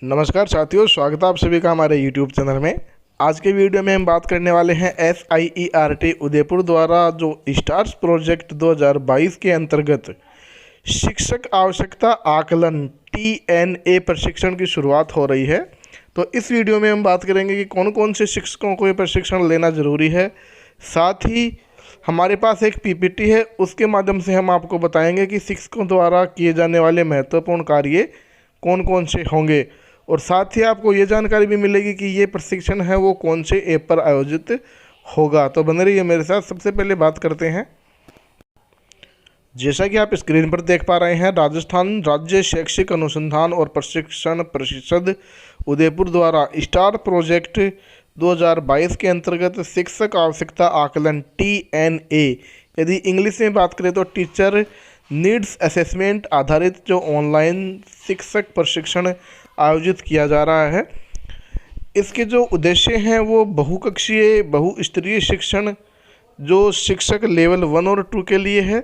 नमस्कार साथियों, स्वागत है आप सभी का हमारे YouTube चैनल में। आज के वीडियो में हम बात करने वाले हैं SIERT उदयपुर द्वारा जो स्टार्स प्रोजेक्ट 2022 के अंतर्गत शिक्षक आवश्यकता आकलन TNA प्रशिक्षण की शुरुआत हो रही है। तो इस वीडियो में हम बात करेंगे कि कौन कौन से शिक्षकों को ये प्रशिक्षण लेना ज़रूरी है। साथ ही हमारे पास एक PPT है, उसके माध्यम से हम आपको बताएंगे कि शिक्षकों द्वारा किए जाने वाले महत्वपूर्ण कार्य कौन कौन से होंगे, और साथ ही आपको ये जानकारी भी मिलेगी कि ये प्रशिक्षण है वो कौन से ऐप पर आयोजित होगा। तो बने रहिए मेरे साथ। सबसे पहले बात करते हैं, जैसा कि आप स्क्रीन पर देख पा रहे हैं, राजस्थान राज्य शैक्षिक अनुसंधान और प्रशिक्षण परिषद उदयपुर द्वारा स्टार प्रोजेक्ट 2022 के अंतर्गत शिक्षक आवश्यकता आकलन TNA, यदि इंग्लिश में बात करें तो टीचर नीड्स असेसमेंट आधारित जो ऑनलाइन शिक्षक प्रशिक्षण आयोजित किया जा रहा है। इसके जो उद्देश्य हैं वो बहुकक्षीय बहुस्तरीय शिक्षण जो शिक्षक लेवल 1 और 2 के लिए है,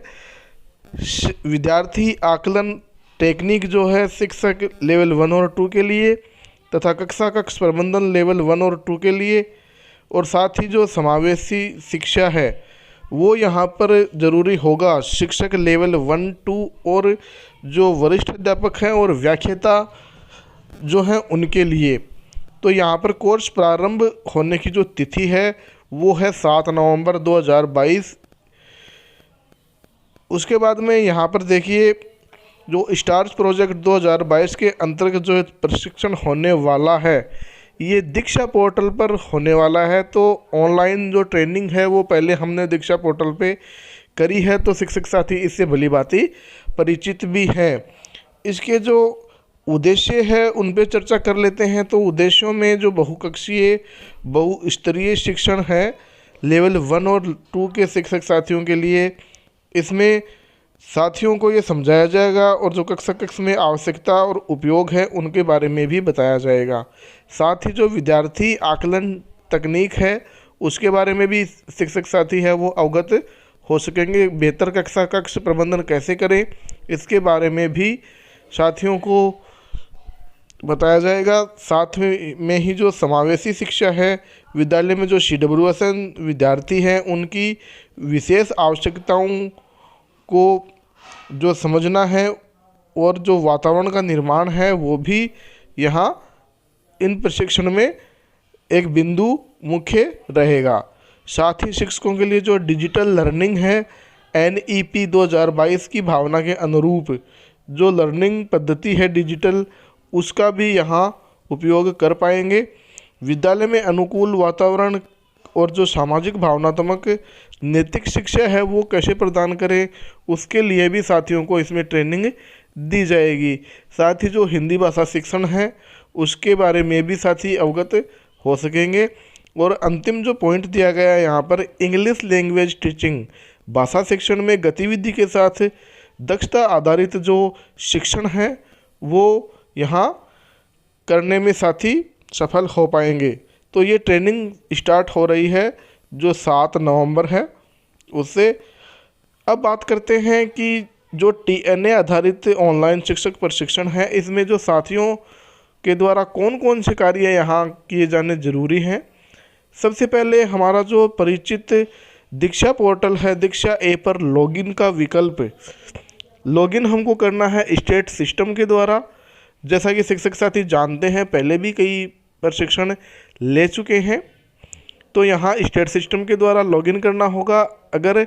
विद्यार्थी आकलन टेक्निक जो है शिक्षक लेवल 1 और 2 के लिए, तथा कक्षा कक्ष प्रबंधन लेवल 1 और 2 के लिए, और साथ ही जो समावेशी शिक्षा है वो यहाँ पर ज़रूरी होगा शिक्षक लेवल 1, 2 और जो वरिष्ठ अध्यापक हैं और व्याख्याता जो हैं उनके लिए। तो यहाँ पर कोर्स प्रारंभ होने की जो तिथि है वो है 7 नवंबर 2022। उसके बाद में यहाँ पर देखिए, जो स्टार्स प्रोजेक्ट 2022 के अंतर्गत जो प्रशिक्षण होने वाला है ये दीक्षा पोर्टल पर होने वाला है। तो ऑनलाइन जो ट्रेनिंग है वो पहले हमने दीक्षा पोर्टल पे करी है, तो शिक्षक साथी इससे भली भांति परिचित भी हैं। इसके जो उद्देश्य है उन पे चर्चा कर लेते हैं। तो उद्देश्यों में जो बहुकक्षीय बहुस्तरीय शिक्षण है लेवल 1 और 2 के शिक्षक साथियों के लिए, इसमें साथियों को ये समझाया जाएगा और जो कक्षा कक्ष में आवश्यकता और उपयोग है उनके बारे में भी बताया जाएगा। साथ ही जो विद्यार्थी आकलन तकनीक है उसके बारे में भी शिक्षक साथी है वो अवगत हो सकेंगे। बेहतर कक्षा कक्ष प्रबंधन कैसे करें इसके बारे में भी साथियों को बताया जाएगा। साथ में ही जो समावेशी शिक्षा है, विद्यालय में जो CWSN विद्यार्थी हैं उनकी विशेष आवश्यकताओं को जो समझना है और जो वातावरण का निर्माण है वो भी यहाँ इन प्रशिक्षण में एक बिंदु मुख्य रहेगा। साथ ही शिक्षकों के लिए जो डिजिटल लर्निंग है NEP 2022 की भावना के अनुरूप जो लर्निंग पद्धति है डिजिटल, उसका भी यहाँ उपयोग कर पाएंगे। विद्यालय में अनुकूल वातावरण और जो सामाजिक भावनात्मक नैतिक शिक्षा है वो कैसे प्रदान करें उसके लिए भी साथियों को इसमें ट्रेनिंग दी जाएगी। साथ ही जो हिंदी भाषा शिक्षण है उसके बारे में भी साथी अवगत हो सकेंगे। और अंतिम जो पॉइंट दिया गया है यहाँ पर, इंग्लिश लैंग्वेज टीचिंग, भाषा शिक्षण में गतिविधि के साथ दक्षता आधारित जो शिक्षण है वो यहाँ करने में साथी सफल हो पाएंगे। तो ये ट्रेनिंग स्टार्ट हो रही है जो 7 नवंबर है उससे। अब बात करते हैं कि जो TNA आधारित ऑनलाइन शिक्षक प्रशिक्षण है इसमें जो साथियों के द्वारा कौन कौन से कार्य यहाँ किए जाने ज़रूरी हैं। सबसे पहले हमारा जो परिचित दीक्षा पोर्टल है, दीक्षा ऐप पर लॉगिन का विकल्प, लॉगिन हमको करना है स्टेट सिस्टम के द्वारा। जैसा कि शिक्षक साथी जानते हैं पहले भी कई प्रशिक्षण ले चुके हैं, तो यहाँ स्टेट सिस्टम के द्वारा लॉगिन करना होगा। अगर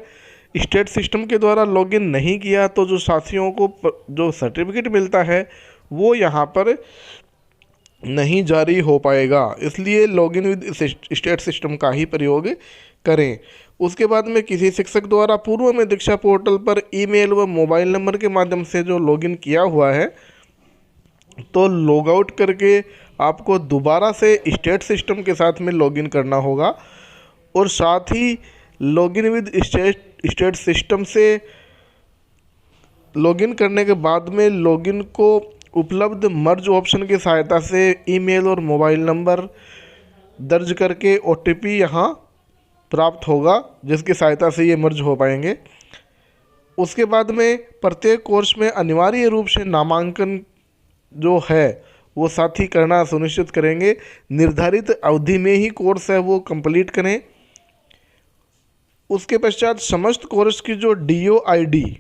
स्टेट सिस्टम के द्वारा लॉगिन नहीं किया तो जो साथियों को जो सर्टिफिकेट मिलता है वो यहाँ पर नहीं जारी हो पाएगा, इसलिए लॉगिन विद स्टेट सिस्टम का ही प्रयोग करें। उसके बाद में किसी शिक्षक द्वारा पूर्व में दीक्षा पोर्टल पर ईमेल व मोबाइल नंबर के माध्यम से जो लॉगिन किया हुआ है तो लॉग आउट करके आपको दोबारा से स्टेट सिस्टम के साथ में लॉगिन करना होगा। और साथ ही लॉगिन विद स्टेट सिस्टम से लॉगिन करने के बाद में लॉगिन को उपलब्ध मर्ज ऑप्शन की सहायता से ईमेल और मोबाइल नंबर दर्ज करके OTP यहाँ प्राप्त होगा, जिसकी सहायता से ये मर्ज हो पाएंगे। उसके बाद में प्रत्येक कोर्स में अनिवार्य रूप से नामांकन जो है वो साथी करना सुनिश्चित करेंगे। निर्धारित अवधि में ही कोर्स है वो कंप्लीट करें। उसके पश्चात समस्त कोर्स की जो DOID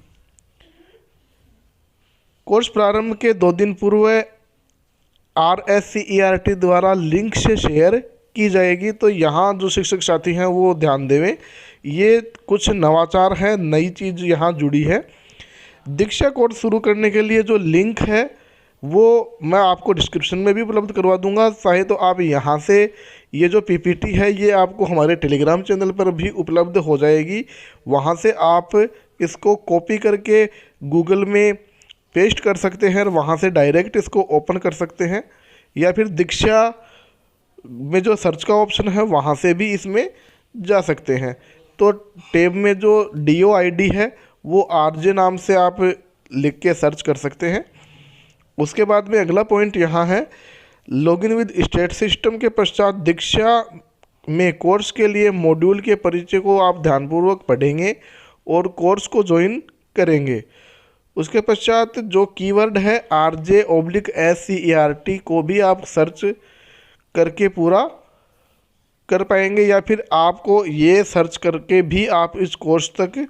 कोर्स प्रारंभ के 2 दिन पूर्व RSCERT द्वारा लिंक से शेयर की जाएगी। तो यहाँ जो शिक्षक साथी हैं वो ध्यान देवें, ये कुछ नवाचार है, नई चीज़ यहाँ जुड़ी है। दीक्षा कोर्स शुरू करने के लिए जो लिंक है वो मैं आपको डिस्क्रिप्शन में भी उपलब्ध करवा दूंगा। चाहे तो आप यहाँ से ये जो PPT है ये आपको हमारे टेलीग्राम चैनल पर भी उपलब्ध हो जाएगी। वहाँ से आप इसको कॉपी करके गूगल में पेस्ट कर सकते हैं और वहाँ से डायरेक्ट इसको ओपन कर सकते हैं, या फिर दीक्षा में जो सर्च का ऑप्शन है वहाँ से भी इसमें जा सकते हैं। तो टैब में जो DOID है वो RJ नाम से आप लिख के सर्च कर सकते हैं। उसके बाद में अगला पॉइंट यहाँ है, लॉगिन विद स्टेट सिस्टम के पश्चात दीक्षा में कोर्स के लिए मॉड्यूल के परिचय को आप ध्यानपूर्वक पढ़ेंगे और कोर्स को ज्वाइन करेंगे। उसके पश्चात जो कीवर्ड है RJ/SCERT को भी आप सर्च करके पूरा कर पाएंगे, या फिर आपको ये सर्च करके भी आप इस कोर्स तक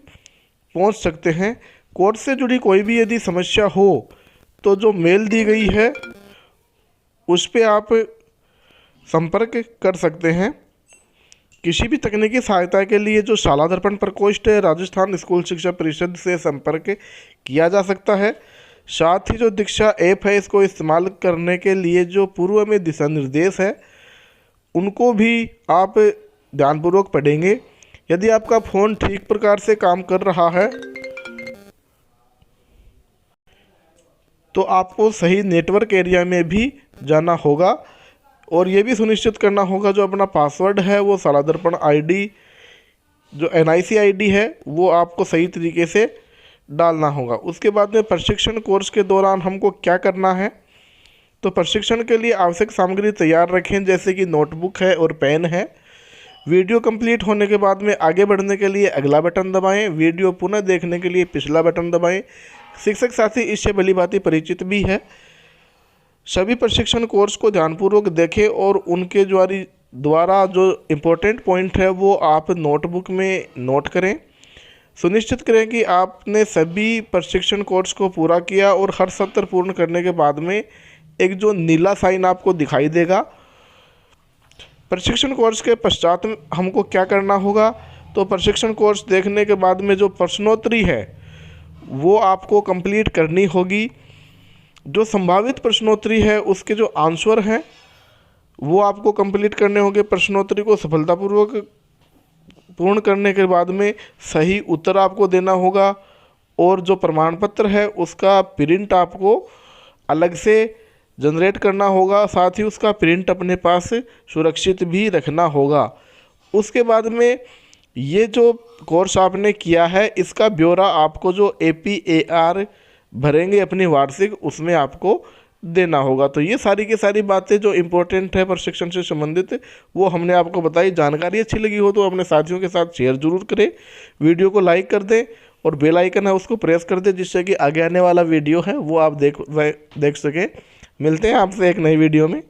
पहुंच सकते हैं। कोर्स से जुड़ी कोई भी यदि समस्या हो तो जो मेल दी गई है उस पे आप संपर्क कर सकते हैं। किसी भी तकनीकी सहायता के लिए जो शाला दर्पण प्रकोष्ठ है राजस्थान स्कूल शिक्षा परिषद से संपर्क किया जा सकता है। साथ ही जो दीक्षा ऐप है इसको इस्तेमाल करने के लिए जो पूर्व में दिशा निर्देश है उनको भी आप ध्यानपूर्वक पढ़ेंगे। यदि आपका फ़ोन ठीक प्रकार से काम कर रहा है तो आपको सही नेटवर्क एरिया में भी जाना होगा और ये भी सुनिश्चित करना होगा जो अपना पासवर्ड है वो शाला दर्पण ID जो NIC ID है वो आपको सही तरीके से डालना होगा। उसके बाद में प्रशिक्षण कोर्स के दौरान हमको क्या करना है, तो प्रशिक्षण के लिए आवश्यक सामग्री तैयार रखें, जैसे कि नोटबुक है और पेन है। वीडियो कंप्लीट होने के बाद में आगे बढ़ने के लिए अगला बटन दबाएं, वीडियो पुनः देखने के लिए पिछला बटन दबाएं। शिक्षक साथी इससे भली भांति परिचित भी है। सभी प्रशिक्षण कोर्स को ध्यानपूर्वक देखें और उनके द्वारा जो इम्पोर्टेंट पॉइंट है वो आप नोटबुक में नोट करें। सुनिश्चित करें कि आपने सभी प्रशिक्षण कोर्स को पूरा किया और हर सत्र पूर्ण करने के बाद में एक जो नीला साइन आपको दिखाई देगा। प्रशिक्षण कोर्स के पश्चात हमको क्या करना होगा, तो प्रशिक्षण कोर्स देखने के बाद में जो प्रश्नोत्तरी है वो आपको कंप्लीट करनी होगी। जो संभावित प्रश्नोत्तरी है उसके जो आंसर हैं वो आपको कंप्लीट करने होंगे। प्रश्नोत्तरी को सफलतापूर्वक पूर्ण करने के बाद में सही उत्तर आपको देना होगा और जो प्रमाण पत्र है उसका प्रिंट आपको अलग से जनरेट करना होगा, साथ ही उसका प्रिंट अपने पास सुरक्षित भी रखना होगा। उसके बाद में ये जो कोर्स आपने किया है इसका ब्यौरा आपको जो APAR भरेंगे अपनी वार्षिक उसमें आपको देना होगा। तो ये सारी की सारी बातें जो इम्पोर्टेंट है प्रशिक्षण से संबंधित वो हमने आपको बताई। जानकारी अच्छी लगी हो तो अपने साथियों के साथ शेयर जरूर करें, वीडियो को लाइक कर दें और बेल आइकन है उसको प्रेस कर दें जिससे कि आगे आने वाला वीडियो है वो आप देख सकें। मिलते हैं आपसे एक नई वीडियो में।